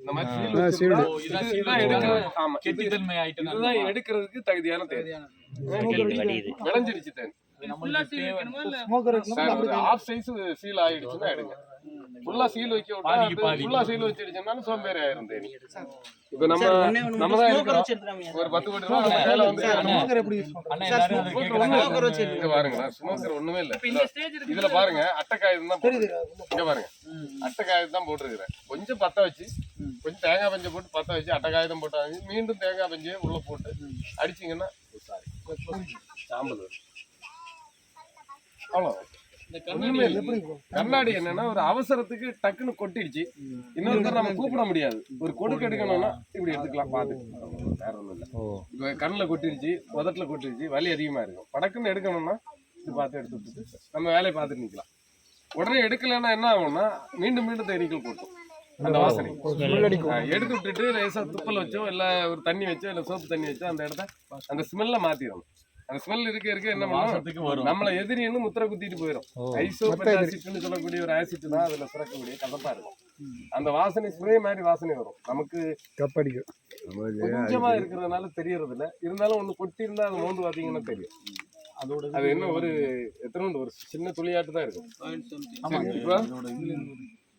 இந்த மாதிரி இதுதான் எடுக்கிறதுக்கு தகுதியான தேவை. விளைஞ்சிருச்சு தேன் ஆஃப் சைஸ் சீல் ஆயிடுச்சுன்னா எடுங்க. ஃபுல்லா சீல் வைக்க விட்டா ஃபுல்லா சீல் வச்சிடுச்சுன்னா சோம்பேறி ஆயிரும் தேனி. இப்ப நம்ம தான் ஒரு 10 கோடி ரூபாய் மேல வந்து இங்க பாருங்க ஸ்மோக்கர் ஒண்ணுமே இல்ல. இதுல பாருங்க அட்டைக்காயம் தான் இங்க பாருங்க அட்டைக்காயம் தான் போட்டுருக்கிறேன். கொஞ்சம் பத்த வச்சு கொஞ்சம் தேங்காய் பஞ்சை போட்டு பத்த வச்சு அட்டைக்காயம் போட்டாங்க. மீண்டும் தேங்காய் பஞ்சையை உள்ள போட்டு அடிச்சிங்கன்னா சாம்பல் அவ்வளோ. கண்ணாடி என்னன்னா ஒரு அவசரத்துக்கு டக்குன்னு கொட்டிடுச்சு, இன்னொருத்தர் நம்ம கூப்பிட முடியாது. ஒரு கொடுக்கு எடுக்கணும்னா இப்படி எடுத்துக்கலாம் பார்த்து, வேற ஒன்றும் இல்லை. இப்போ கண்ணில் கொட்டிடுச்சு, உதட்டுல கொட்டிடுச்சு, வலி அதிகமாக இருக்கும். படக்குன்னு எடுக்கணும்னா இது பார்த்து எடுத்து விட்டுட்டு நம்ம வேலையை பார்த்துட்டு நிற்கலாம். உடனே எடுக்கலைன்னா என்ன ஆகும்னா மீண்டும் மீண்டும் தேனீக்கள் போட்டோம். அந்த வாசனை எடுத்து விட்டுட்டு லேசாக துப்பல் வச்சோ இல்லை ஒரு தண்ணி வச்சோ இல்லை சோப்பு தண்ணி வச்சோ அந்த இடத்த அந்த ஸ்மெல்லை மாற்றிடணும். அந்த ஸ்மெல் இருக்க என்ன பண்ணும், நம்மளை எதிரின்னு முத்திரை குத்திட்டு போயிடும். ஐசோபெட்டாசிட்னு சொல்லக்கூடிய ஒரு ஆசிட் தான் அதுல சுரக்கக்கூடிய கதப்பா இருக்கும். அந்த வாசனை ஸ்ப்ரே மாதிரி வாசனை வரும். நமக்கு கப்படிக்கும் கொஞ்சமா இருக்கிறதுனால தெரியறது இல்லை. இருந்தாலும் ஒண்ணு கொட்டி இருந்தா அது மோந்து பாத்தீங்கன்னா தெரியும். அது என்ன ஒரு எத்தனை ஒரு சின்ன துளியாட்டு தான் இருக்கும்.